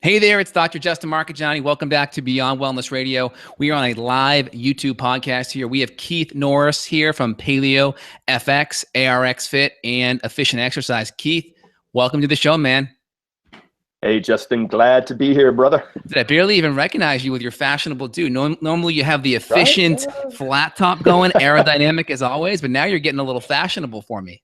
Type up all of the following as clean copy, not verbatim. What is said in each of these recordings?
Hey there, it's Dr. Justin Marchegiani. Welcome back to Beyond Wellness Radio. We are on a live YouTube podcast here. We have Keith Norris here from Paleo FX, ARX Fit, and Efficient Exercise. Keith, welcome to the show, man. Hey, Justin, glad to be here, brother. Did I barely even recognize you with your fashionable dude? Normally you have the efficient flat top going, aerodynamic as always, but now you're getting a little fashionable for me.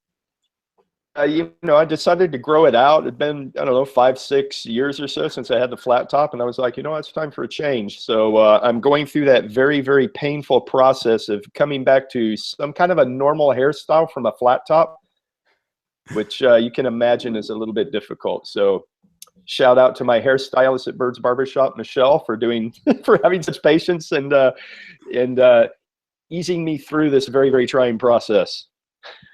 I decided to grow it out. It'd been, 5, 6 years or so since I had the flat top, and I was like, it's time for a change. So I'm going through that very, very painful process of coming back to some kind of a normal hairstyle from a flat top, which you can imagine is a little bit difficult. So shout out to my hairstylist at Bird's Barbershop, Michelle, for having such patience and easing me through this very, very trying process.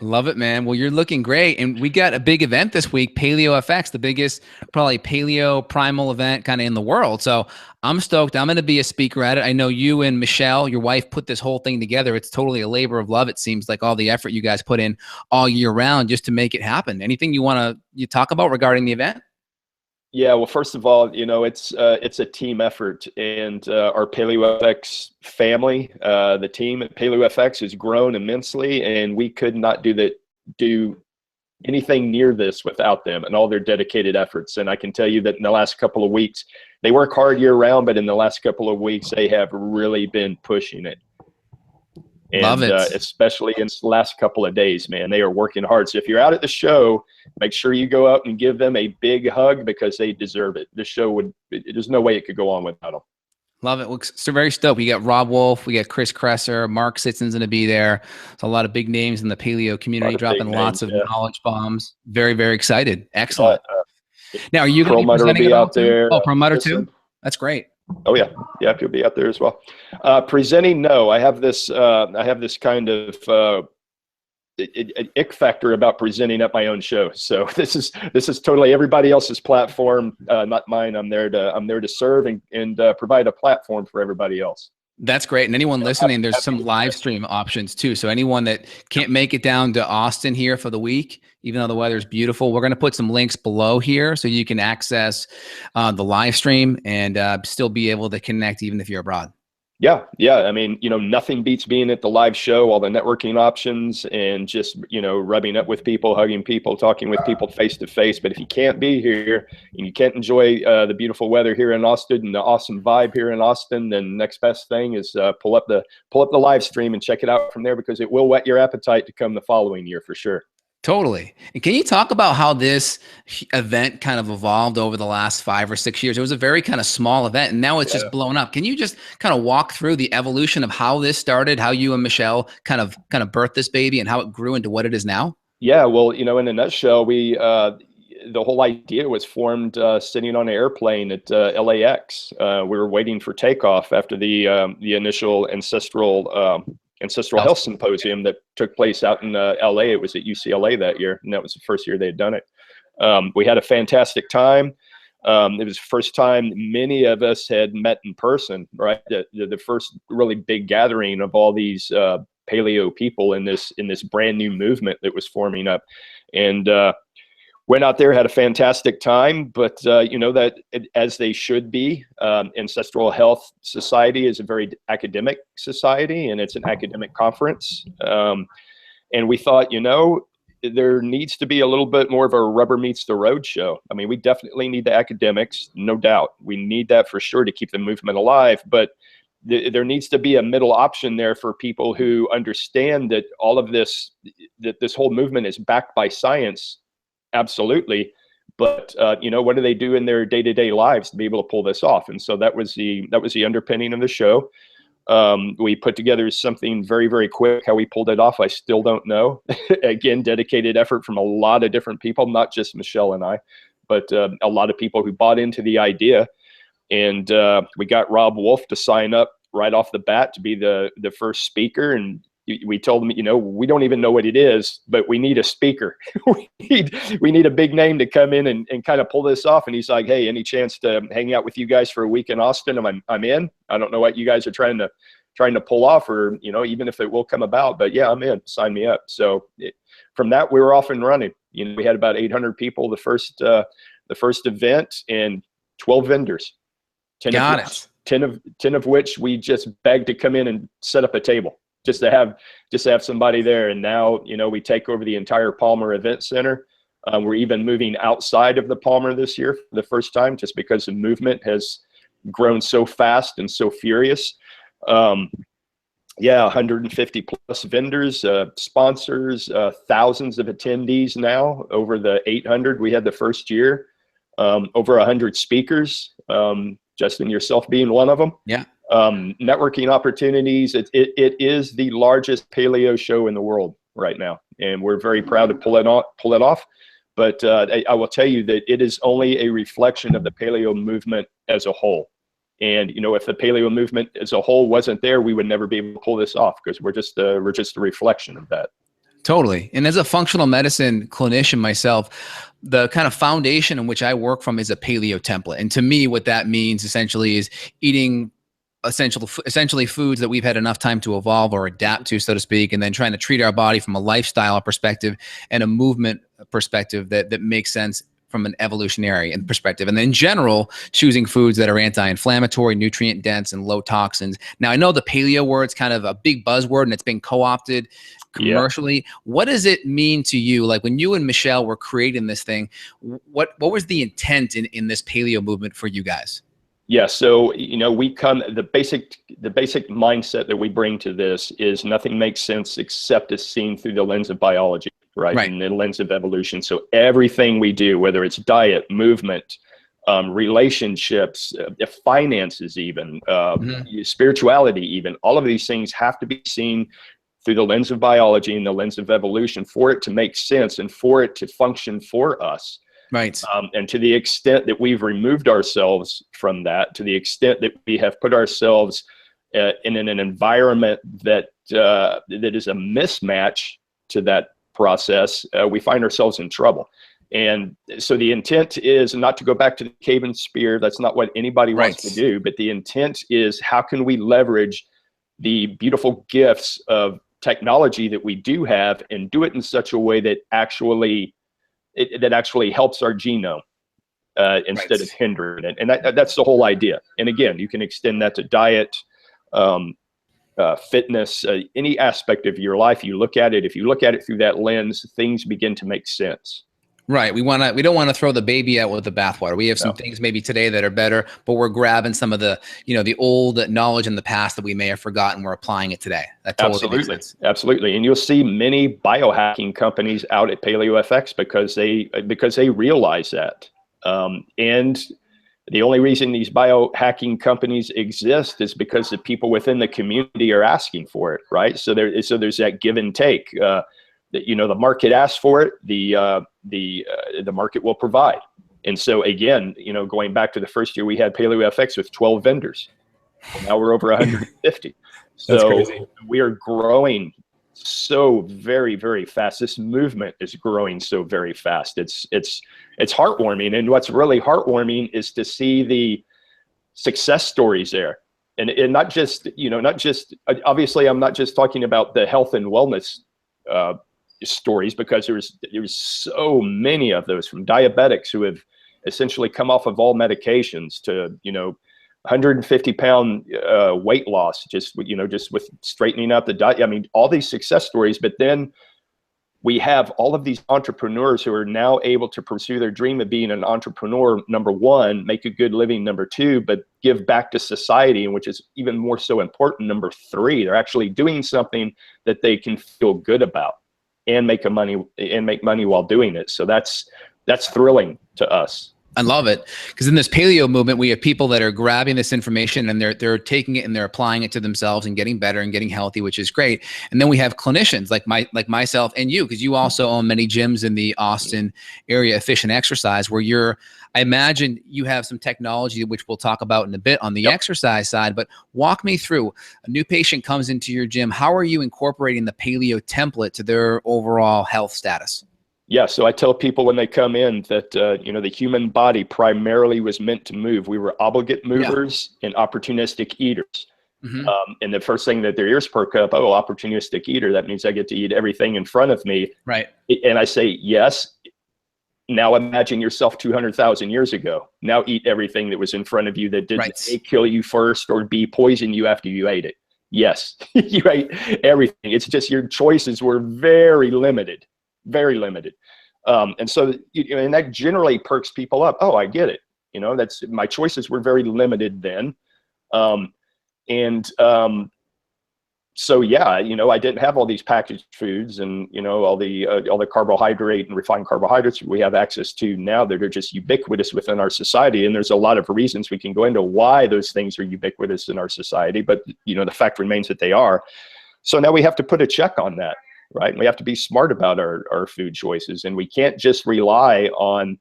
Love it, man. Well, you're looking great. And we got a big event this week, Paleo FX, the biggest probably paleo primal event kind of in the world. So I'm stoked. I'm going to be a speaker at it. I know you and Michelle, your wife, put this whole thing together. It's totally a labor of love. It seems like all the effort you guys put in all year round just to make it happen. Anything you want to talk about regarding the event? Yeah, well, first of all, it's a team effort, and our Paleo FX family, the team at Paleo FX has grown immensely, and we could not do anything near this without them and all their dedicated efforts. And I can tell you that in the last couple of weeks, they work hard year round, but in the last couple of weeks, they have really been pushing it. And love it. Especially in the last couple of days, man, they are working hard. So if you're out at the show, make sure you go out and give them a big hug because they deserve it. This show there's no way it could go on without them. Love it. Looks so very stoked. We got Rob Wolf, we got Chris Kresser, Mark Sitson's going to be there. So a lot of big names in the paleo community dropping lots of knowledge bombs. Very, very excited. Excellent. Now, are you going to be presenting out there? Oh, Promoter too? That's great. Oh yeah, you'll be out there as well. Presenting, no. I have this kind of ick factor about presenting at my own show. So this is totally everybody else's platform, not mine. I'm there to serve and provide a platform for everybody else. That's great. And anyone listening, there's some live stream options too. So anyone that can't make it down to Austin here for the week, even though the weather's beautiful, we're going to put some links below here so you can access the live stream and still be able to connect even if you're abroad. Yeah. I mean, nothing beats being at the live show, all the networking options and just, rubbing up with people, hugging people, talking with people face to face. But if you can't be here and you can't enjoy the beautiful weather here in Austin and the awesome vibe here in Austin, then next best thing is pull up the live stream and check it out from there because it will whet your appetite to come the following year for sure. Totally. And can you talk about how this event kind of evolved over the last 5 or 6 years? It was a very kind of small event and now it's just blown up. Can you just kind of walk through the evolution of how this started, how you and Michelle kind of birthed this baby and how it grew into what it is now? Yeah, well, in a nutshell, the whole idea was formed sitting on an airplane at LAX. We were waiting for takeoff after the initial ancestral health symposium that took place out in LA. It was at UCLA that year, and that was the first year they had done it. We had a fantastic time. It was the first time many of us had met in person, right? The first really big gathering of all these paleo people in this brand new movement that was forming up. And went out there, had a fantastic time, but that as they should be. Ancestral Health Society is a very academic society, and it's an academic conference. And we thought, there needs to be a little bit more of a rubber meets the road show. I mean, we definitely need the academics, no doubt. We need that for sure to keep the movement alive, but there needs to be a middle option there for people who understand that all of this, that this whole movement is backed by science. Absolutely. But, what do they do in their day-to-day lives to be able to pull this off? And so that was the underpinning of the show. We put together something very, very quick. How we pulled it off, I still don't know. Again, dedicated effort from a lot of different people, not just Michelle and I, but a lot of people who bought into the idea. And we got Rob Wolf to sign up right off the bat to be the first speaker. And we told them, we don't even know what it is, but we need a speaker. we need a big name to come in and kind of pull this off. And he's like, hey, any chance to hang out with you guys for a week in Austin? I'm in. I don't know what you guys are trying to pull off, or even if it will come about, but yeah, I'm in. Sign me up. So from that, we were off and running. We had about 800 people the first event, and 12 vendors, 10 Got of it. 10 of which we just begged to come in and set up a table just to have somebody there. And now, we take over the entire Palmer Event Center. We're even moving outside of the Palmer this year for the first time, just because the movement has grown so fast and so furious. 150 plus vendors, sponsors, thousands of attendees now, over the 800 we had the first year, over 100 speakers, Justin, yourself being one of them. Yeah. Networking opportunities. It is the largest paleo show in the world right now, and we're very proud to pull it off. But I will tell you that it is only a reflection of the paleo movement as a whole. And if the paleo movement as a whole wasn't there, we would never be able to pull this off, because we're just a reflection of that. Totally. And as a functional medicine clinician myself, the kind of foundation in which I work from is a paleo template. And to me, what that means essentially is eating essentially foods that we've had enough time to evolve or adapt to, so to speak, and then trying to treat our body from a lifestyle perspective and a movement perspective that makes sense from an evolutionary perspective. And then in general, choosing foods that are anti-inflammatory, nutrient dense, and low toxins. Now, I know the paleo word's kind of a big buzzword and it's been co-opted commercially. Yeah. What does it mean to you? Like when you and Michelle were creating this thing, what was the intent in this paleo movement for you guys? Yeah, so the basic mindset that we bring to this is nothing makes sense except as seen through the lens of biology, right? And the lens of evolution. So everything we do, whether it's diet, movement, relationships, finances, even spirituality, even all of these things have to be seen through the lens of biology and the lens of evolution for it to make sense and for it to function for us. Right. And to the extent that we've removed ourselves from that, to the extent that we have put ourselves in an environment that is a mismatch to that process, we find ourselves in trouble. And so the intent is not to go back to the cave and spear. That's not what anybody wants to do. But the intent is, how can we leverage the beautiful gifts of technology that we do have and do it in such a way that actually helps our genome instead of hindering it. And that's the whole idea. And again, you can extend that to diet, fitness, any aspect of your life. If you look at it through that lens, things begin to make sense. Right. We don't want to throw the baby out with the bathwater. We have some things maybe today that are better, but we're grabbing some of the, the old knowledge in the past that we may have forgotten. We're applying it today. That totally makes sense. Absolutely. And you'll see many biohacking companies out at Paleo FX because they realize that. And the only reason these biohacking companies exist is because the people within the community are asking for it, right? So there's that give and take. The market asks for it, the market will provide. And so again, going back to the first year, we had Paleo FX with 12 vendors. Now we're over 150. So we are growing so very, very fast. This movement is growing so very fast. It's heartwarming. And what's really heartwarming is to see the success stories there. And not just obviously, I'm not just talking about the health and wellness stories, because there's so many of those, from diabetics who have essentially come off of all medications to 150-pound weight loss just with straightening out the diet. I mean, all these success stories. But then we have all of these entrepreneurs who are now able to pursue their dream of being an entrepreneur, number one, make a good living, number two, but give back to society, and which is even more so important, number three, they're actually doing something that they can feel good about and make money while doing it. So that's thrilling to us. I love it, because in this paleo movement, we have people that are grabbing this information and they're taking it and they're applying it to themselves and getting better and getting healthy, which is great. And then we have clinicians like myself and you, because you also own many gyms in the Austin area, Efficient Exercise, where I imagine you have some technology, which we'll talk about in a bit on the exercise side. But walk me through, a new patient comes into your gym. How are you incorporating the paleo template to their overall health status? Yeah, so I tell people when they come in that, the human body primarily was meant to move. We were obligate movers and opportunistic eaters. And the first thing that their ears perk up, opportunistic eater, that means I get to eat everything in front of me. Right. And I say, yes, Now imagine yourself 200,000 years ago. Now eat everything that was in front of you that didn't A, kill you first, or B, poison you after you ate it. Yes, you ate everything. It's just your choices were very limited, very limited. And so, and that generally perks people up. Oh, I get it. That's, my choices were very limited then. So yeah, I didn't have all these packaged foods and, all the carbohydrate and refined carbohydrates we have access to now that are just ubiquitous within our society. And there's a lot of reasons we can go into why those things are ubiquitous in our society, but the fact remains that they are. So now we have to put a check on that, right? And we have to be smart about our food choices, and we can't just rely on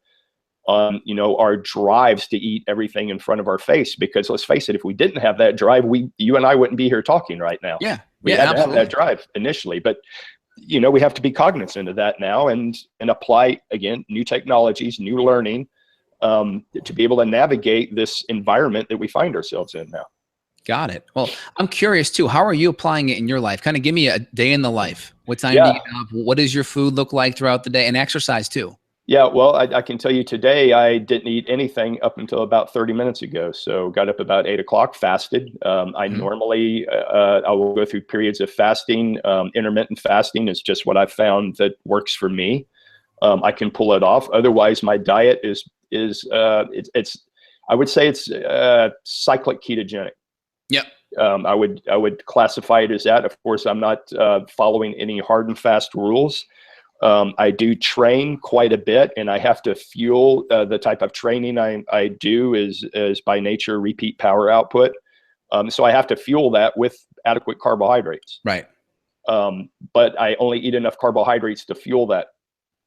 our drives to eat everything in front of our face, because let's face it, if we didn't have that drive, you and I wouldn't be here talking right now. We had to have that drive initially, but we have to be cognizant of that now and apply, again, new technologies, new learning, to be able to navigate this environment that we find ourselves in now. Got it. Well, I'm curious too, how are you applying it in your life? Kind of give me a day in the life. What time do you get up? What does your food look like throughout the day, and exercise too? Yeah, well, I can tell you today, I didn't eat anything up until about 30 minutes ago. So got up about 8 o'clock, fasted. I normally, I will go through periods of fasting. Intermittent fasting is just what I've found that works for me. I can pull it off. Otherwise, my diet is I would say it's cyclic ketogenic. Yep. I would classify it as that. Of course, I'm not following any hard and fast rules. I do train quite a bit, and I have to fuel the type of training I do is by nature repeat power output. So I have to fuel that with adequate carbohydrates. Right. But I only eat enough carbohydrates to fuel that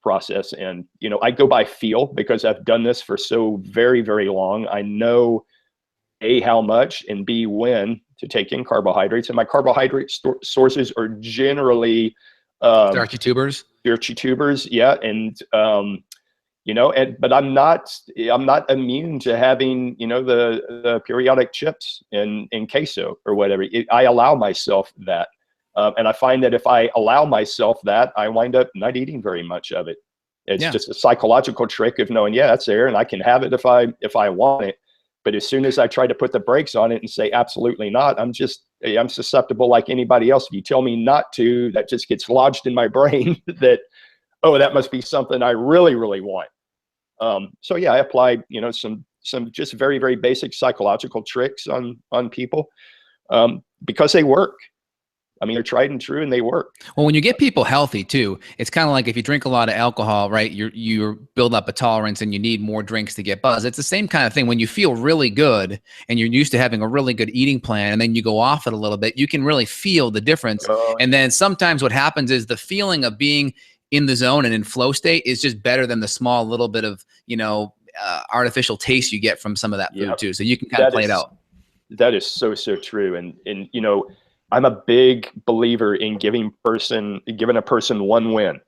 process. And, I go by feel, because I've done this for so very, very long. I know A, how much, and B, when to take in carbohydrates. And my carbohydrate sources are generally starchy tubers. Yeah. And, but I'm not immune to having, the periodic chips in queso or whatever. I allow myself that. And I find that if I allow myself that, I wind up not eating very much of it. It's just a psychological trick of knowing, that's there and I can have it if I want it. But as soon as I try to put the brakes on it and say, absolutely not, I'm susceptible like anybody else. If you tell me not to, that just gets lodged in my brain that, oh, that must be something I really, really want. So yeah, I applied, some just very, very basic psychological tricks on people, because they work. I mean, they're tried and true and they work. Well, when you get people healthy too, it's kind of like if you drink a lot of alcohol, right? You build up a tolerance and you need more drinks to get buzzed. It's the same kind of thing. When you feel really good and you're used to having a really good eating plan, and then you go off it a little bit, you can really feel the difference. And then sometimes what happens is the feeling of being in the zone and in flow state is just better than the small little bit of, artificial taste you get from some of that food too. So you can kind of play it out. That is so true. And I'm a big believer in giving a person one win,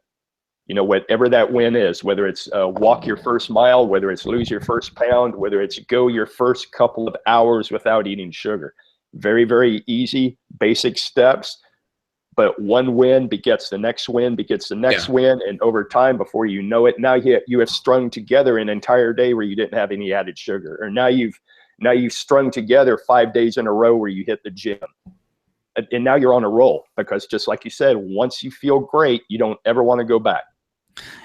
whatever that win is, whether it's walk your first mile, whether it's lose your first pound, whether it's go your first couple of hours without eating sugar. Very, very easy, basic steps, but one win begets the next win, begets the next win. And over time, before you know it, now you have strung together an entire day where you didn't have any added sugar, or now you've strung together 5 days in a row where you hit the gym. And now you're on a roll, because just like you said, once you feel great, you don't ever want to go back.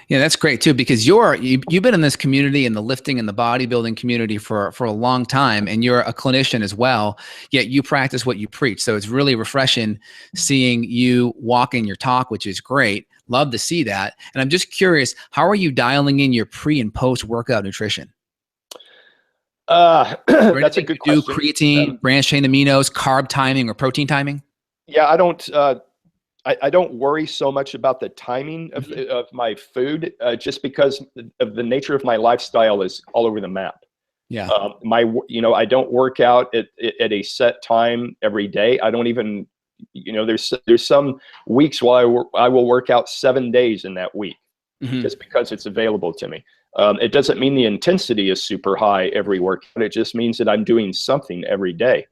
Yeah, that's great too, because you've been in this community, in the lifting and the bodybuilding community for a long time, and you're a clinician as well, yet you practice what you preach. So it's really refreshing seeing you walk in your talk, which is great. Love to see that. And I'm just curious, how are you dialing in your pre and post workout nutrition? That's a good question. Do creatine, branched chain aminos, carb timing, or protein timing? Yeah, I don't worry so much about the timing of my food, just because of the nature of my lifestyle is all over the map. Yeah. I don't work out at a set time every day. I don't even, there's some weeks while I will work out 7 days in that week, just because it's available to me. It doesn't mean the intensity is super high every workout. It just means that I'm doing something every day.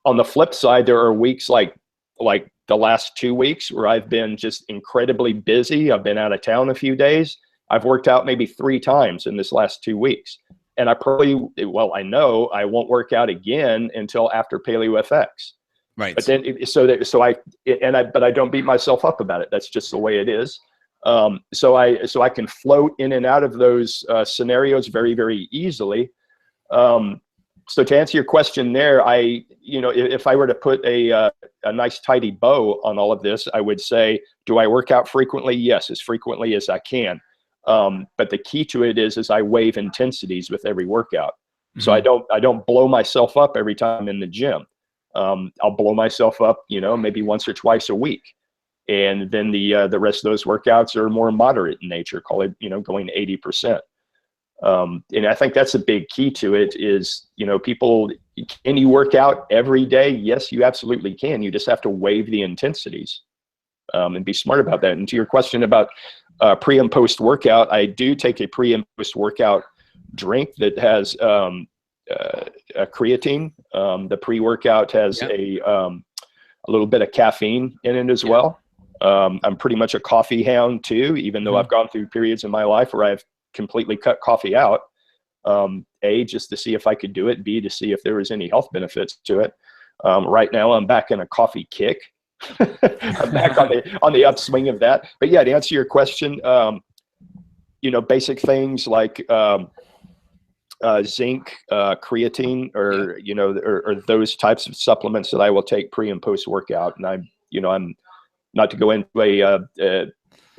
On the flip side, there are weeks like the last 2 weeks where I've been just incredibly busy. I've been out of town a few days. I've worked out maybe 3 times in this last 2 weeks. And I know I won't work out again until after Paleo FX. Right. But then, but I don't beat myself up about it. That's just the way it is. So I can float in and out of those scenarios very, very easily. So to answer your question there, if I were to put a nice tidy bow on all of this, I would say, do I work out frequently? Yes, as frequently as I can. But the key to it is I waive intensities with every workout. Mm-hmm. So I don't blow myself up every time in the gym. I'll blow myself up, maybe once or twice a week. And then the rest of those workouts are more moderate in nature, call it, going 80%. And I think that's a big key to it is, people, can you work out every day? Yes, you absolutely can. You just have to waive the intensities, and be smart about that. And to your question about pre and post workout, I do take a pre and post workout drink that has a creatine. The pre-workout has a little bit of caffeine in it as well. I'm pretty much a coffee hound too, even though I've gone through periods in my life where I've completely cut coffee out. A, just to see if I could do it. B, to see if there was any health benefits to it. Right now I'm back in a coffee kick. I'm back on the upswing of that. But yeah, to answer your question, basic things like zinc, creatine, or those types of supplements that I will take pre and post workout. And I'm not to go into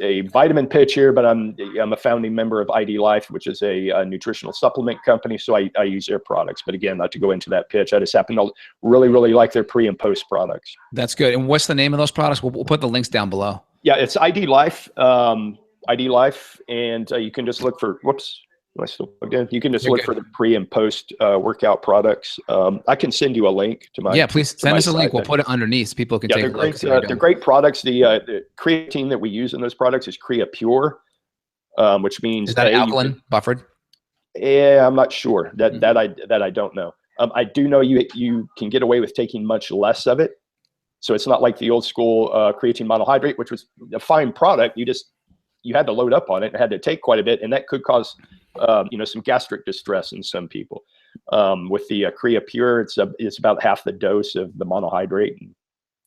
a vitamin pitch here, but I'm a founding member of ID Life, which is a nutritional supplement company. So I use their products. But again, not to go into that pitch. I just happen to really, really like their pre and post products. That's good. And what's the name of those products? We'll put the links down below. Yeah, it's ID Life. ID Life, and you can just look for. Whoops. Am I still plugged in? You can just look for the pre and post workout products. I can send you a link to my. Yeah, please send us a link. We'll put it underneath so people can take a look. They're great products. The creatine that we use in those products is Crea Pure, which means is that alkaline buffered? Yeah, I'm not sure. That I don't know. I do know you can get away with taking much less of it, so it's not like the old school creatine monohydrate, which was a fine product. You had to load up on it and had to take quite a bit, and that could cause some gastric distress in some people. With the Crea Pure, it's about half the dose of the monohydrate.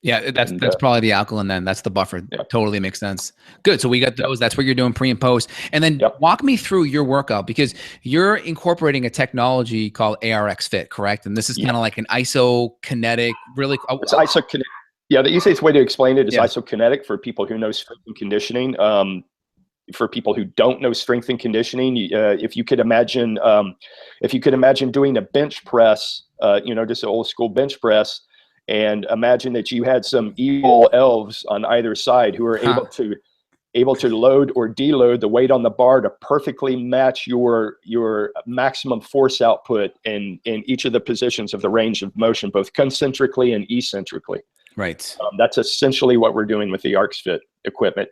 Yeah, that's probably the alkaline then. That's the buffer. Yeah. Totally makes sense. Good. So we got those. That's what you're doing pre and post. And then walk me through your workout, because you're incorporating a technology called ARX Fit, correct? And this is kind of like an isokinetic, really. It's isokinetic. Yeah, the easiest way to explain it is isokinetic for people who know strength and conditioning. For people who don't know strength and conditioning, if you could imagine doing a bench press, just an old school bench press, and imagine that you had some evil elves on either side who are able to load or deload the weight on the bar to perfectly match your maximum force output in each of the positions of the range of motion, both concentrically and eccentrically. Right. That's essentially what we're doing with the ARX Fit equipment.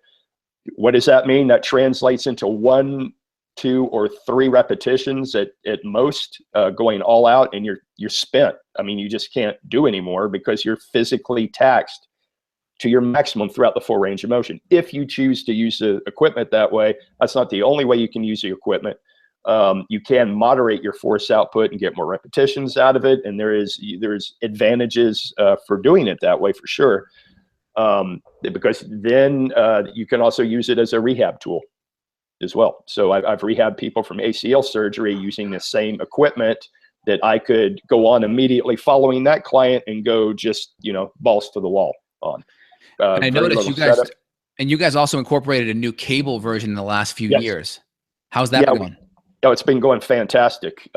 What does that mean? That translates into 1, 2, or 3 repetitions at most, going all out, and you're spent. I mean, you just can't do anymore because you're physically taxed to your maximum throughout the full range of motion. If you choose to use the equipment that way, that's not the only way you can use the equipment. You can moderate your force output and get more repetitions out of it, and there's advantages for doing it that way for sure. Because then you can also use it as a rehab tool as well. So I've rehabbed people from ACL surgery using the same equipment that I could go on immediately following that client and go just, balls to the wall on. And I noticed you guys also incorporated a new cable version in the last few years. How's that going? It's been going fantastic.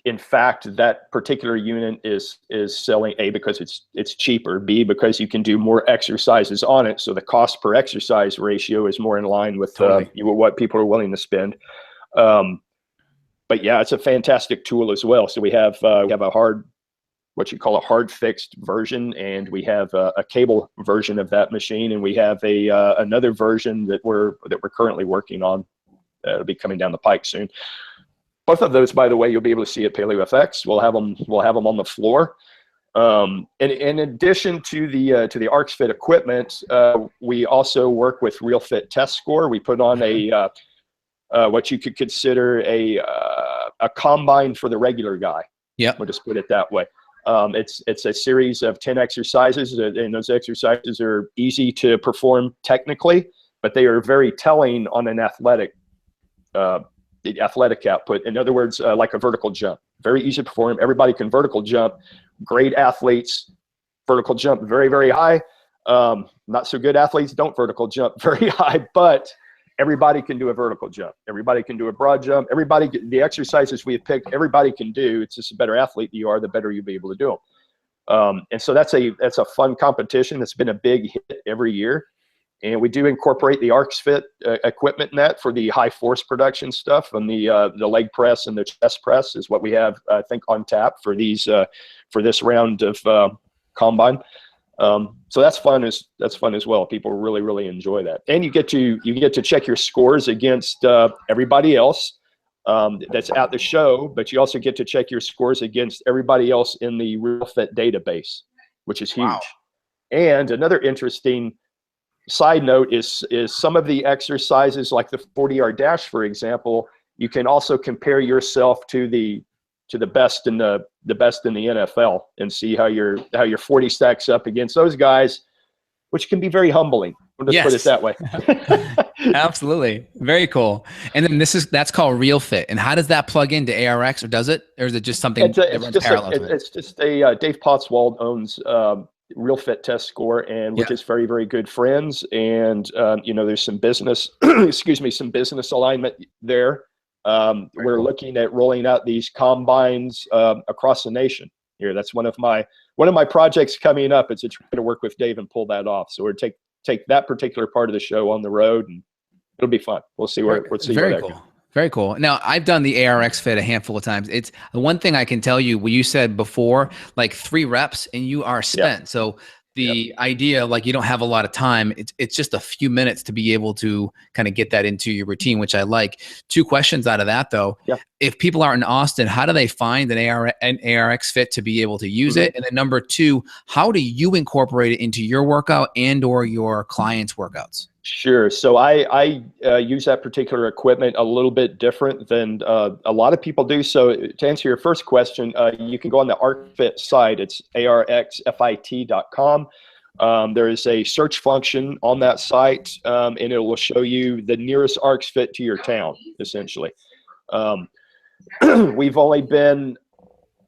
In fact, that particular unit is selling, A, because it's cheaper, B, because you can do more exercises on it. So the cost per exercise ratio is more in line with what people are willing to spend. But yeah, it's a fantastic tool as well. So we have what you call a hard fixed version, and we have a cable version of that machine, and we have another version that we're currently working on. It'll be coming down the pike soon. Both of those, by the way, you'll be able to see at Paleo FX. We'll have them on the floor. And in addition to the ARX Fit equipment, we also work with Real Fit Test Score. We put on what you could consider a combine for the regular guy. Yeah. We'll just put it that way. It's a series of 10 exercises, and those exercises are easy to perform technically, but they are very telling on an athletic output. In other words, like a vertical jump, very easy to perform. Everybody can vertical jump. Great athletes vertical jump very, very high. Not so good athletes don't vertical jump very high, but everybody can do a vertical jump. Everybody can do a broad jump. The exercises we have picked, everybody can do. It's just a better athlete you are, the better you'll be able to do them. And so that's a fun competition. That's been a big hit every year. And we do incorporate the ARX Fit equipment in that for the high force production stuff, and the leg press and the chest press is what we have, I think, on tap for these for this round of combine. So that's fun as well. People really, really enjoy that. And you get to check your scores against everybody else that's at the show, but you also get to check your scores against everybody else in the Real Fit database, which is huge. Wow. And another interesting side note is some of the exercises, like the 40-yard dash, for example, you can also compare yourself to the best in the NFL and see how your 40 stacks up against those guys, which can be very humbling. We'll just put it that way. Absolutely. Very cool. And then that's called Real Fit. And how does that plug into ARX, or does it? Or is it just something that runs parallel to it? It's just Dave Pottswald owns Real Fit Test Score, and we're just very, very good friends. And there's some business, some business alignment there. We're looking at rolling out these combines across the nation here. That's one of my projects coming up. It's to try to work with Dave and pull that off. So we're take that particular part of the show on the road, and it'll be fun. We'll see where Very cool. Very cool. Now, I've done the ARX Fit a handful of times. It's the one thing I can tell you, what you said before, like 3 reps and you are spent. So the idea, like, you don't have a lot of time. It's just a few minutes to be able to kind of get that into your routine, which I like. 2 questions out of that, though. If people are in Austin, how do they find an ARX Fit to be able to use it? And then number 2, how do you incorporate it into your workout and or your clients' workouts? Sure. So I use that particular equipment a little bit different than a lot of people do. So to answer your first question, you can go on the ARX Fit site. It's arxfit.com. There is a search function on that site, and it will show you the nearest ARX Fit to your town, essentially. We've only been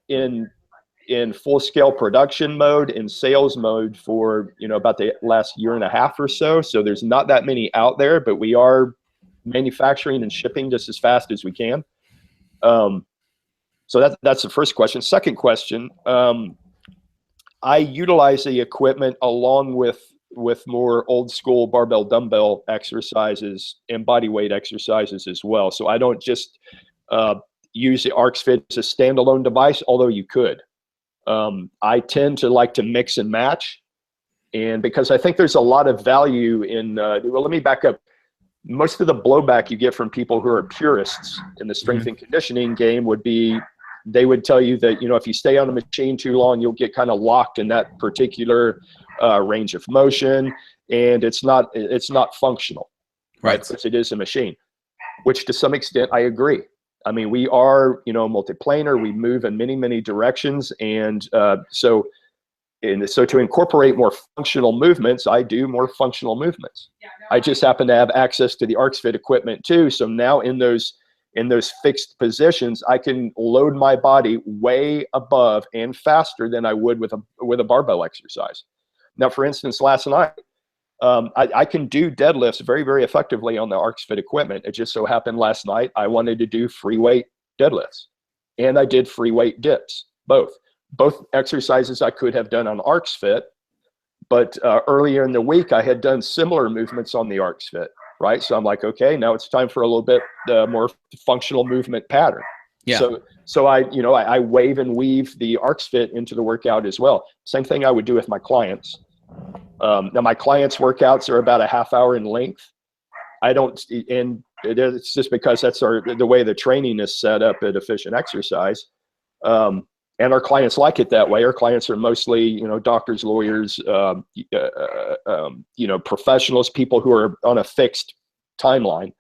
in full-scale production mode and sales mode for about the last year and a half or so. So there's not that many out there, but we are manufacturing and shipping just as fast as we can. So that's the first question. Second question, I utilize the equipment along with more old school barbell dumbbell exercises and body weight exercises as well. So I don't just use the ARX Fit as a standalone device, although you could. I tend to like to mix and match, and because I think there's a lot of value in, well, let me back up. Most of the blowback you get from people who are purists in the strength and conditioning game would be, they would tell you that, if you stay on a machine too long, you'll get kind of locked in that particular range of motion, and it's not functional, right? Because it is a machine, which to some extent I agree. I mean, we are, multiplanar. We move in many, many directions, and so to incorporate more functional movements, I do more functional movements. I just happen to have access to the ARX Fit equipment too. So now in those fixed positions, I can load my body way above and faster than I would with a barbell exercise. Now, for instance, last night, I can do deadlifts very, very effectively on the ARX Fit equipment. It just so happened last night I wanted to do free weight deadlifts, and I did free weight dips, both exercises I could have done on ARX Fit, but earlier in the week I had done similar movements on the ARX Fit, right? So I'm like, okay, now it's time for a little bit more functional movement pattern. So I wave and weave the ARX Fit into the workout as well. Same thing I would do with my clients. Now my clients' workouts are about a half hour in length. And it's just because that's the way the training is set up at Efficient Exercise. And our clients like it that way. Our clients are mostly, doctors, lawyers, professionals, people who are on a fixed timeline.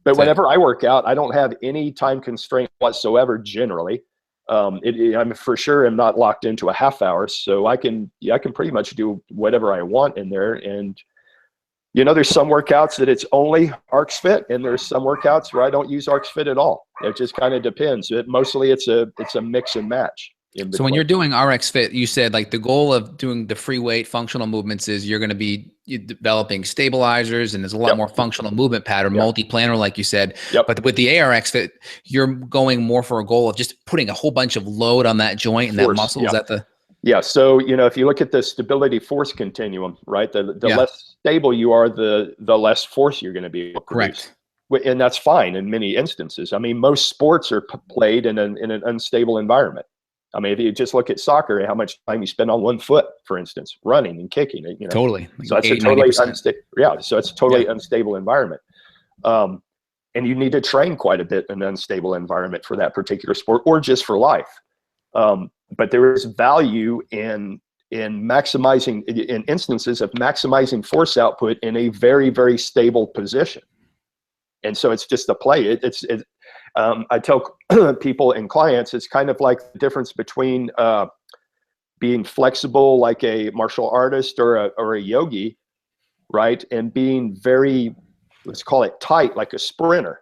But whenever I work out, I don't have any time constraint whatsoever. Generally, I'm for sure am not locked into a half hour, so I can pretty much do whatever I want in there. And there's some workouts that it's only ARX Fit, and there's some workouts where I don't use ARX Fit at all. It just kind of depends. Mostly it's a mix and match. So when you're doing RX Fit, you said like the goal of doing the free weight functional movements is you're going to be developing stabilizers, and there's a lot more functional movement pattern, multi-planar, like you said. But with the ARX Fit, you're going more for a goal of just putting a whole bunch of load on that joint and that muscle. Is that the? Yeah. So, if you look at the stability force continuum, right, the less stable you are, the less force you're going to be able to produce. Correct. And that's fine in many instances. I mean, most sports are played in an unstable environment. I mean, if you just look at soccer and how much time you spend on one foot, for instance, running and kicking, Totally. So that's a totally unstable. So it's a totally unstable environment. And you need to train quite a bit in an unstable environment for that particular sport, or just for life. But there is value in maximizing, in instances of maximizing force output in a very, very stable position. And so it's just a play. I tell people and clients, it's kind of like the difference between being flexible like a martial artist or a yogi, right? And being very, let's call it tight, like a sprinter.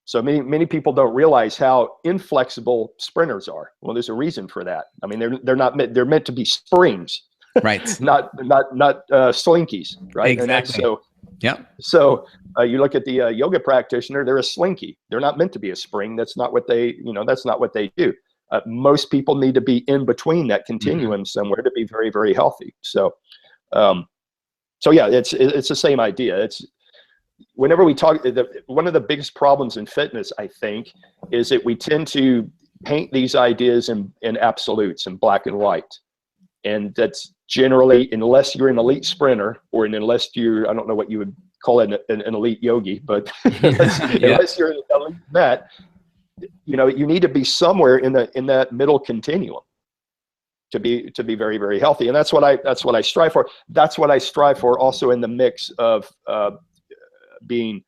So many people don't realize how inflexible sprinters are. Well, there's a reason for that. I mean, they're meant to be springs, right? not slinkies, right? Exactly. And so you look at the yoga practitioner; they're a slinky. They're not meant to be a spring. That's not what they do. Most people need to be in between that continuum somewhere to be very, very healthy. So, it's the same idea. It's whenever we talk, one of the biggest problems in fitness, I think, is that we tend to paint these ideas in absolutes, in black and white. And that's generally, unless you're an elite sprinter, or unless you're, I don't know what you would call it, an elite yogi, but unless you're an elite vet, you need to be somewhere in that middle continuum to be very, very healthy. And that's what I strive for. That's what I strive for also in the mix of being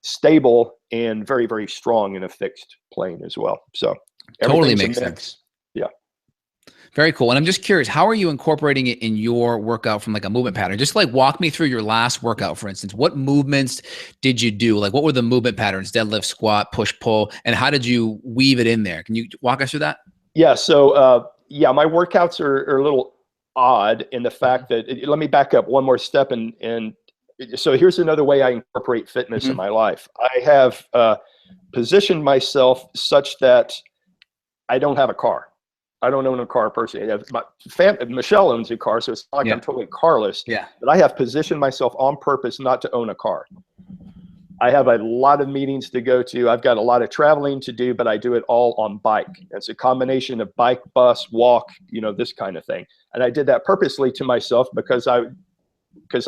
stable and very, very strong in a fixed plane as well. So totally makes sense. Yeah. Very cool. And I'm just curious, how are you incorporating it in your workout from like a movement pattern? Just like walk me through your last workout, for instance. What movements did you do? Like what were the movement patterns? Deadlift, squat, push, pull, and how did you weave it in there? Can you walk us through that? Yeah. So my workouts are a little odd in the fact that, let me back up one more step. And so here's another way I incorporate fitness in my life. I have positioned myself such that I don't have a car. I don't own a car personally. Michelle owns a car, so it's not like I'm totally carless. Yeah. But I have positioned myself on purpose not to own a car. I have a lot of meetings to go to. I've got a lot of traveling to do, but I do it all on bike. It's a combination of bike, bus, walk, this kind of thing. And I did that purposely to myself because I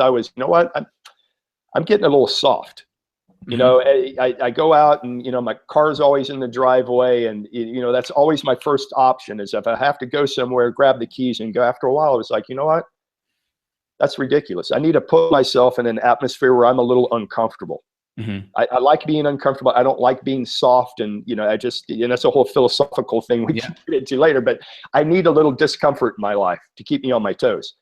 was, I'm getting a little soft. I go out and, my car's always in the driveway, and, that's always my first option is if I have to go somewhere, grab the keys and go. After a while, I was like, you know what? That's ridiculous. I need to put myself in an atmosphere where I'm a little uncomfortable. I like being uncomfortable. I don't like being soft. And, that's a whole philosophical thing we can get into later, but I need a little discomfort in my life to keep me on my toes.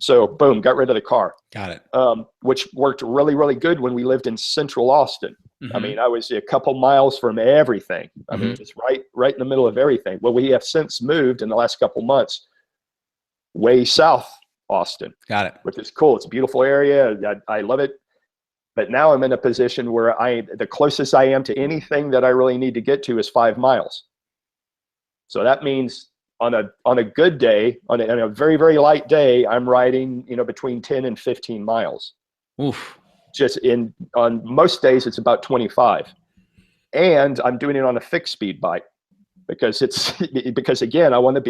So boom, got rid of the car. Got it. Which worked really, really good when we lived in central Austin. I mean, I was a couple miles from everything. I mean, just right in the middle of everything. Well, we have since moved in the last couple months way south Austin. Got it. Which is cool. It's a beautiful area. I love it. But now I'm in a position where the closest I am to anything that I really need to get to is 5 miles. So that means on a good day, on a very, very light day, I'm riding, between 10 and 15 miles. Oof. Just on most days, it's about 25. And I'm doing it on a fixed speed bike because again, I want to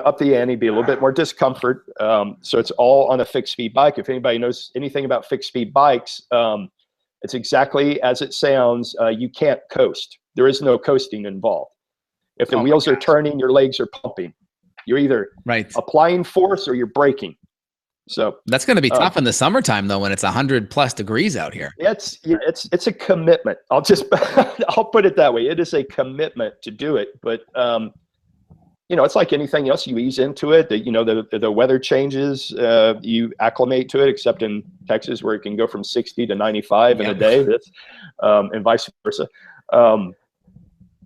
up the ante, be a little bit more discomfort. So it's all on a fixed speed bike. If anybody knows anything about fixed speed bikes, it's exactly as it sounds. You can't coast. There is no coasting involved. If the wheels are turning, your legs are pumping. You're either applying force or you're braking. So that's going to be tough in the summertime though, when it's 100+ degrees out here. It's a commitment. I'll put it that way. It is a commitment to do it, but it's like anything else. You ease into it. The weather changes. You acclimate to it. Except in Texas, where it can go from 60 to 95 in a day. And vice versa.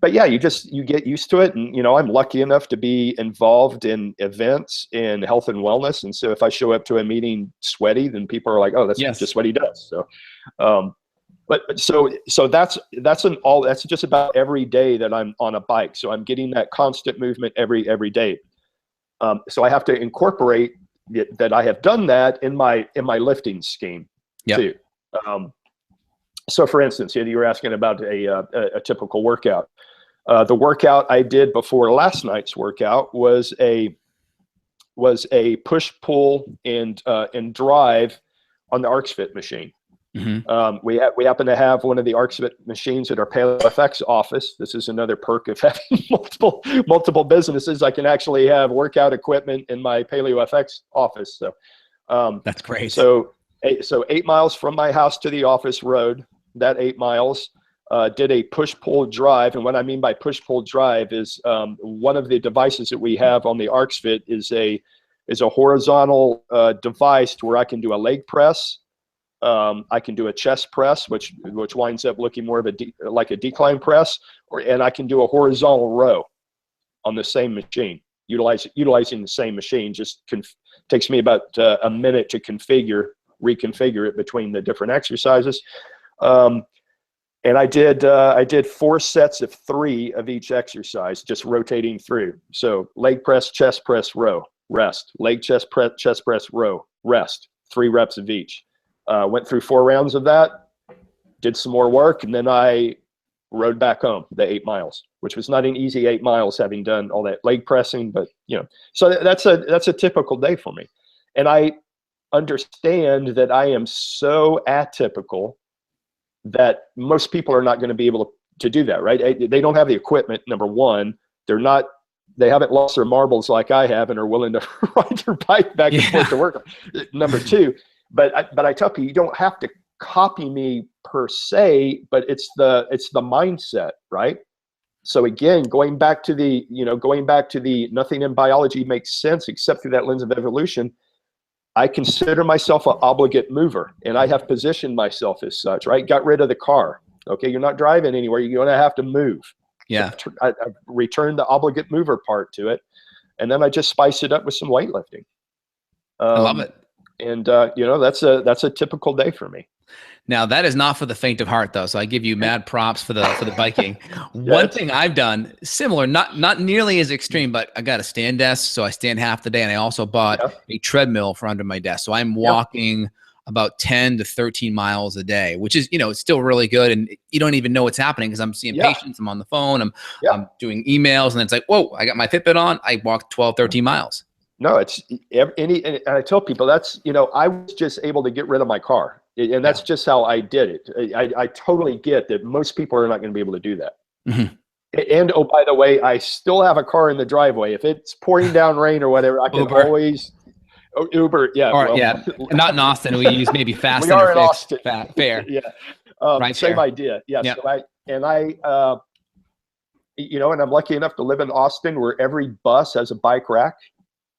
But yeah, you get used to it. And, I'm lucky enough to be involved in events in health and wellness. And so if I show up to a meeting sweaty, then people are like, oh, that's just what he does. So, so that's just about every day that I'm on a bike. So I'm getting that constant movement every day. So I have to incorporate that I have done that in my lifting scheme too. So for instance, you were asking about a typical workout. The workout I did before last night's workout was a push, pull, and drive on the ARX Fit machine. Mm-hmm. We happen to have one of the ARX Fit machines at our Paleo FX office. This is another perk of having multiple businesses. I can actually have workout equipment in my Paleo FX office. So that's great. So 8 miles from my house to the office road. That 8 miles. Did a push-pull drive, and what I mean by push-pull drive is one of the devices that we have on the ARX Fit is a horizontal device to where I can do a leg press, I can do a chest press, which winds up looking more of like a decline press, and I can do a horizontal row on the same machine, utilizing the same machine. Just takes me about a minute to reconfigure it between the different exercises. And I did 4 sets of 3 of each exercise, just rotating through. So leg press, chest press, row, rest. Leg, chest press, row, rest. 3 reps of each. Went through 4 rounds of that, did some more work, and then I rode back home the 8 miles, which was not an easy 8 miles, having done all that leg pressing. But so that's a typical day for me, and I understand that I am so atypical that most people are not going to be able to do that, right? They don't have the equipment, number one. They haven't lost their marbles like I have and are willing to ride their bike back and forth to work. Number two, but I tell people, you don't have to copy me per se, but it's the mindset, right? So again, going back to the nothing in biology makes sense except through that lens of evolution. I consider myself an obligate mover, and I have positioned myself as such, right? Got rid of the car. Okay, you're not driving anywhere. You're going to have to move. Yeah. So I returned the obligate mover part to it, and then I just spice it up with some weightlifting. I love it. And that's a typical day for me. Now that is not for the faint of heart, though. So I give you mad props for the biking. One thing I've done similar, not nearly as extreme, but I got a stand desk, so I stand half the day, and I also bought a treadmill for under my desk. So I'm walking about 10 to 13 miles a day, which is it's still really good, and you don't even know what's happening because I'm seeing patients, I'm on the phone, I'm doing emails, and it's like, whoa, I got my Fitbit on, I walked 12, 13 miles. No, it's and I tell people that's, I was just able to get rid of my car. And that's just how I did it. I totally get that most people are not going to be able to do that. Mm-hmm. And, oh, by the way, I still have a car in the driveway. If it's pouring down rain or whatever, I can always Uber. Yeah. Or, not in Austin. We use maybe Fast we and are in Austin. Fair. Yeah. Right. Same idea. Yeah. So and I'm lucky enough to live in Austin where every bus has a bike rack,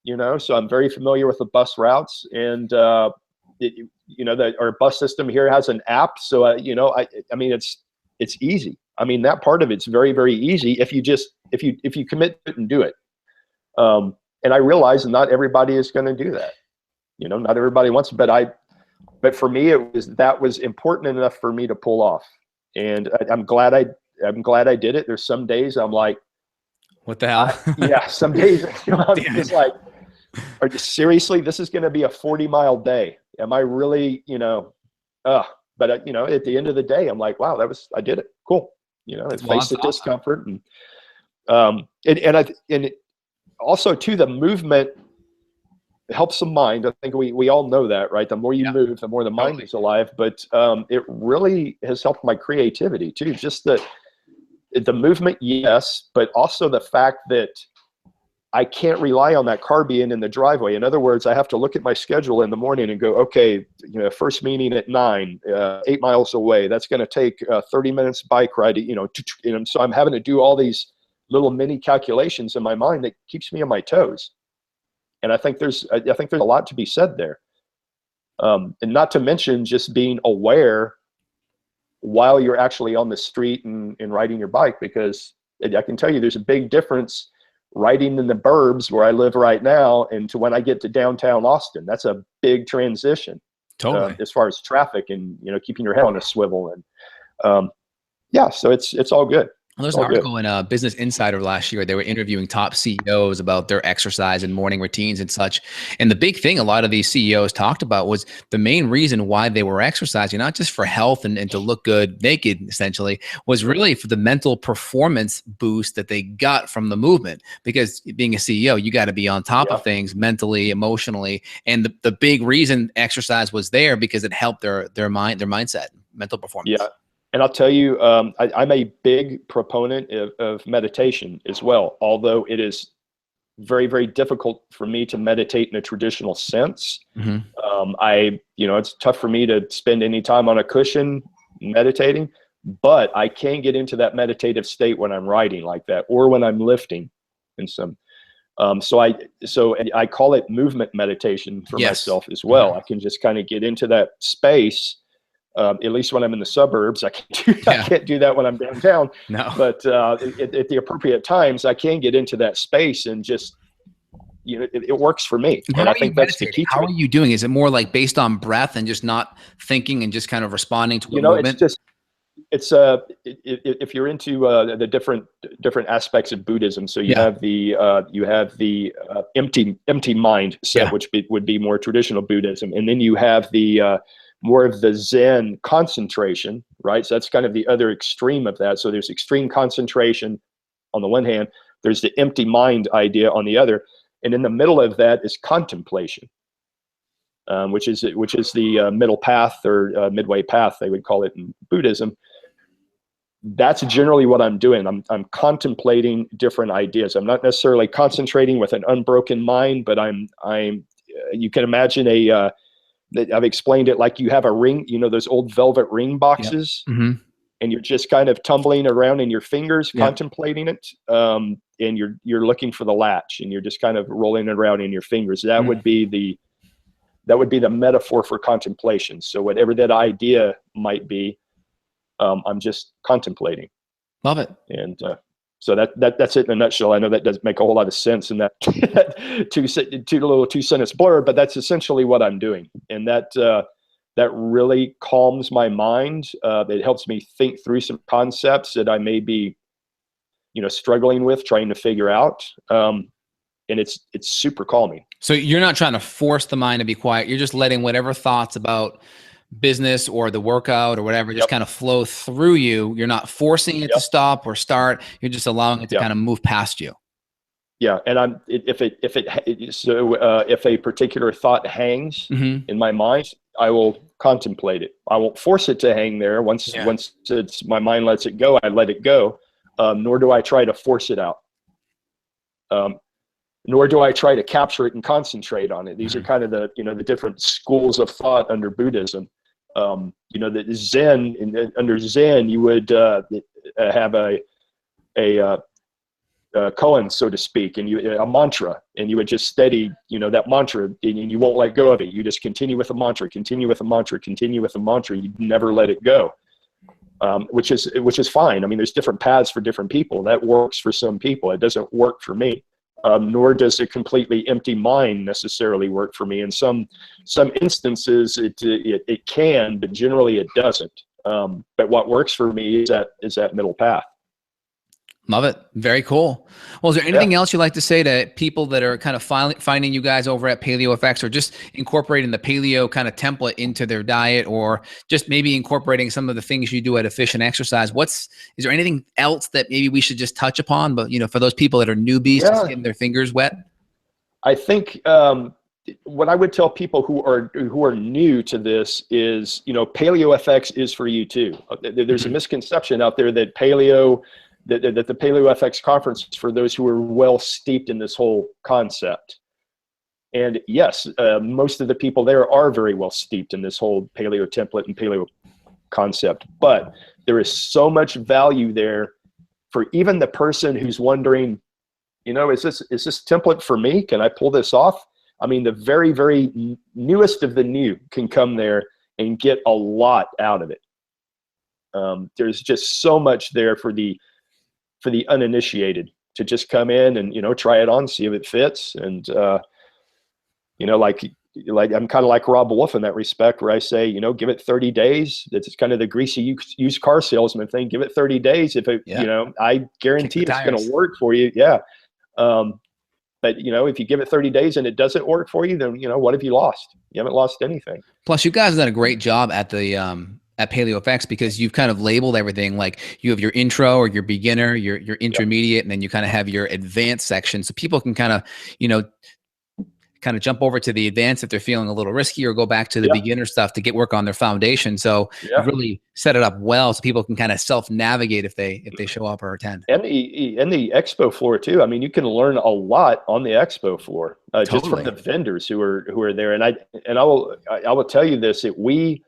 so I'm very familiar with the bus routes, and, our bus system here has an app. So, I mean, it's easy. I mean, that part of it's very, very easy if you commit to it and do it. And I realize not everybody is going to do that. Not everybody wants to, but for me, that was important enough for me to pull off. And I'm glad I did it. There's some days I'm like, what the hell? Some days I'm just like, seriously, this is going to be a 40-mile day. Am I really, but at the end of the day, I'm like, wow, I did it. Cool. I faced the discomfort, and also too, the movement helps the mind. I think we all know that, right? The more you move, the more the mind is alive, but it really has helped my creativity too. Just the movement. Yes. But also the fact that I can't rely on that car being in the driveway. In other words, I have to look at my schedule in the morning and go, okay, first meeting at 9, 8 miles away. That's going to take 30 minutes bike ride. So I'm having to do all these little mini calculations in my mind that keeps me on my toes. And I think there's a lot to be said there. And not to mention just being aware while you're actually on the street and riding your bike, because I can tell you there's a big difference riding in the burbs where I live right now and to when I get to downtown Austin. That's a big transition. Totally. As far as traffic and keeping your head on a swivel, and so it's all good. Well, there's an article in Business Insider last year. They were interviewing top CEOs about their exercise and morning routines and such. And the big thing a lot of these CEOs talked about was the main reason why they were exercising, not just for health and to look good naked, essentially, was really for the mental performance boost that they got from the movement. Because being a CEO, you got to be on top of things mentally, emotionally. And the big reason exercise was there because it helped their mindset, mental performance. Yeah. And I'll tell you, I'm a big proponent of meditation as well, although it is very, very difficult for me to meditate in a traditional sense. It's tough for me to spend any time on a cushion meditating, but I can get into that meditative state when I'm riding like that, or when I'm lifting in some. So I call it movement meditation for myself as well. I can just kind of get into that space. At least when I'm in the suburbs, I can't do that when I'm downtown. No. But at the appropriate times, I can get into that space and just, it works for me. And I think that's the key. How are you doing? Is it more like based on breath and just not thinking and just kind of responding to a movement? If you're into the different aspects of Buddhism, so you have the empty mind set, which would be more traditional Buddhism, and then you have the more of the Zen concentration, right? So that's kind of the other extreme of that. So there's extreme concentration on the one hand, there's the empty mind idea on the other, and in the middle of that is contemplation, which is the middle path, or midway path, they would call it in Buddhism. That's generally what I'm doing. I'm contemplating different ideas. I'm not necessarily concentrating with an unbroken mind, but you can imagine I've explained it like you have a ring, those old velvet ring boxes, and you're just kind of tumbling around in your fingers, contemplating it. And you're looking for the latch, and you're just kind of rolling it around in your fingers. That would be the metaphor for contemplation. So whatever that idea might be, I'm just contemplating. Love it. And, so that's it in a nutshell. I know that doesn't make a whole lot of sense in that two sentence blurb, but that's essentially what I'm doing. And that really calms my mind. It helps me think through some concepts that I may be, struggling with, trying to figure out. And it's super calming. So you're not trying to force the mind to be quiet. You're just letting whatever thoughts about business or the workout or whatever just kind of flow through you. You're not forcing it to stop or start. You're just allowing it to kind of move past you. Yeah, and if a particular thought hangs in my mind, I will contemplate it. I won't force it to hang there. Once my mind lets it go, I let it go. Nor do I try to force it out. Nor do I try to capture it and concentrate on it. These are kind of the different schools of thought under Buddhism. The Zen, under Zen, you would have a koan, so to speak, and a mantra, and you would just steady, that mantra, and you won't let go of it. You just continue with a mantra, continue with a mantra, continue with a mantra. You never let it go, which is fine. I mean, there's different paths for different people. That works for some people. It doesn't work for me. Nor does a completely empty mind necessarily work for me. In some instances, it can, but generally it doesn't. But what works for me is that middle path. Love it. Very cool. Well, is there anything else you'd like to say to people that are kind of finding you guys over at Paleo FX, or just incorporating the paleo kind of template into their diet, or just maybe incorporating some of the things you do at Efficient Exercise? Is there anything else that maybe we should just touch upon, but for those people that are newbies, just getting their fingers wet? I think what I would tell people who are new to this is, Paleo FX is for you too. There's a misconception out there that paleo that the Paleo FX conference is for those who are well steeped in this whole concept. And yes, most of the people there are very well steeped in this whole paleo template and paleo concept, but there is so much value there for even the person who's wondering, is this template for me? Can I pull this off? I mean, the very, very newest of the new can come there and get a lot out of it. There's just so much there for the uninitiated to just come in and, try it on, see if it fits. And, like I'm kind of like Rob Wolf in that respect, where I say, give it 30 days. That's kind of the greasy used car salesman thing. Give it 30 days. If it, I guarantee it's going to work for you. Yeah. But if you give it 30 days and it doesn't work for you, then, what have you lost? You haven't lost anything. Plus you guys have done a great job at the, at Paleo FX, because you've kind of labeled everything. Like you have your intro or your beginner, your intermediate, and then you kind of have your advanced section. So people can kind of, jump over to the advanced if they're feeling a little risky, or go back to the beginner stuff to get work on their foundation. So you really set it up well so people can kind of self-navigate if they show up or attend. And the expo floor too. I mean, you can learn a lot on the expo floor just from the vendors who are there. And I will tell you this, that we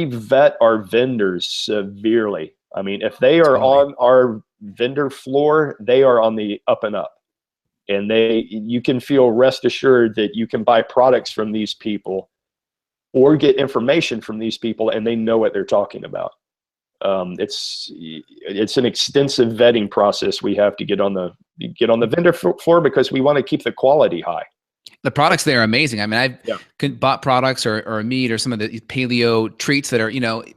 vet our vendors severely. I mean, if they are on our vendor floor, they are on the up and up. And you can feel rest assured that you can buy products from these people or get information from these people, and they know what they're talking about. It's an extensive vetting process we have to get on the vendor floor, because we want to keep the quality high. The products there are amazing. I mean, I've bought products or meat or some of the paleo treats that are,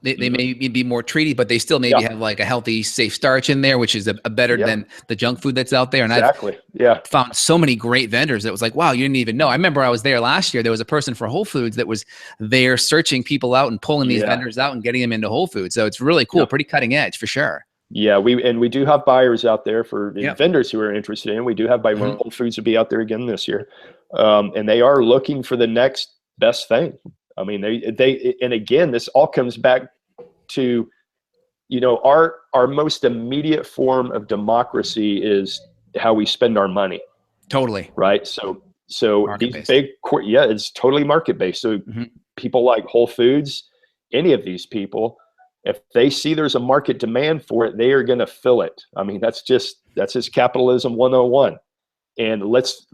they may be more treaty, but they still maybe have like a healthy, safe starch in there, which is a better than the junk food that's out there. And I've found so many great vendors that was like, wow, you didn't even know. I remember I was there last year. There was a person for Whole Foods that was there searching people out and pulling these vendors out and getting them into Whole Foods. So it's really cool, pretty cutting edge for sure. Yeah, we do have buyers out there for vendors who are interested in. We do have Whole Foods will be out there again this year, and they are looking for the next best thing. I mean, and again, this all comes back to, our most immediate form of democracy is how we spend our money. Totally. Right. So these big, it's totally market based. So people like Whole Foods, any of these people, if they see there's a market demand for it, they are going to fill it. I mean, that's just capitalism 101. And let's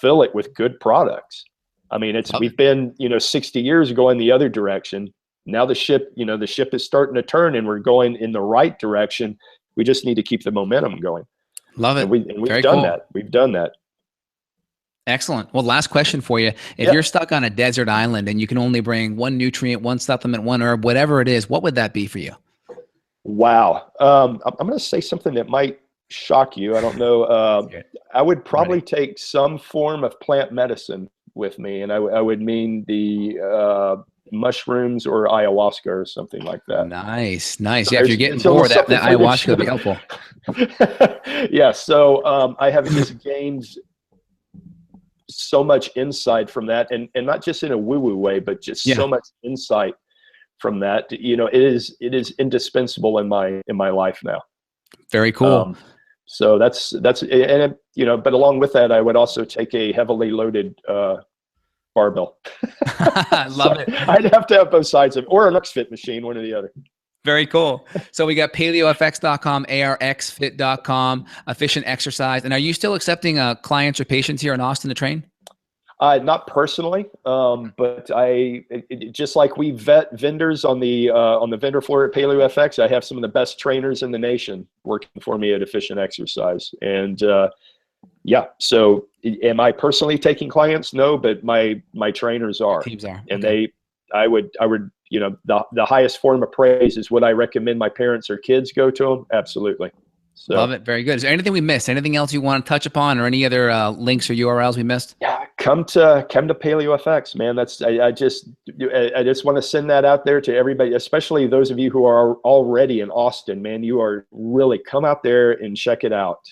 fill it with good products. I mean, we've been, 60 years going the other direction. Now the ship is starting to turn and we're going in the right direction. We just need to keep the momentum going. Love it. And we've done that. We've done that. Excellent. Well, last question for you. If you're stuck on a desert island and you can only bring one nutrient, one supplement, one herb, whatever it is, what would that be for you? Wow. I'm going to say something that might shock you. I don't know. I would probably take some form of plant medicine with me, and I would mean the mushrooms or ayahuasca or something like that. Nice. So yeah, if you're getting bored, that ayahuasca would be helpful. Yeah. So I have just gained so much insight from that, and not just in a woo-woo way, but just so much insight from that. It is indispensable in my life now. Very cool. So that's and but along with that, I would also take a heavily loaded barbell. Love it. I'd have to have both sides of it, or an ARX Fit machine, one or the other. Very cool. So we got paleofx.com, arxfit.com, efficient exercise. And are you still accepting clients or patients here in Austin to train? Not personally, but just like we vet vendors on the vendor floor at Paleo FX, I have some of the best trainers in the nation working for me at Efficient Exercise. And so am I personally taking clients? No, but my trainers are. Teams are. And I would the highest form of praise is, would I recommend my parents or kids go to them? Absolutely. So, love it. Very good. Is there anything we missed? Anything else you want to touch upon, or any other links or URLs we missed? Yeah, come to Paleo FX, man. I just want to send that out there to everybody, especially those of you who are already in Austin, man. You are really, come out there and check it out.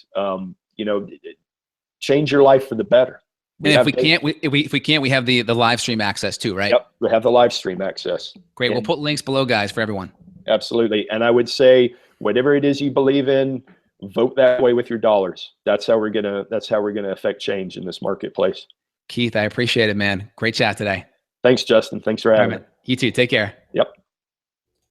Change your life for the better. If we can't, we have the live stream access too, right? Yep, we have the live stream access. Great. We'll put links below, guys, for everyone. Absolutely. And I would say, whatever it is you believe in, Vote that way with your dollars. That's how we're gonna affect change in this marketplace. Keith, I appreciate it, man. Great chat today. Thanks, Justin. Thanks for having me. You too. Take care. Yep.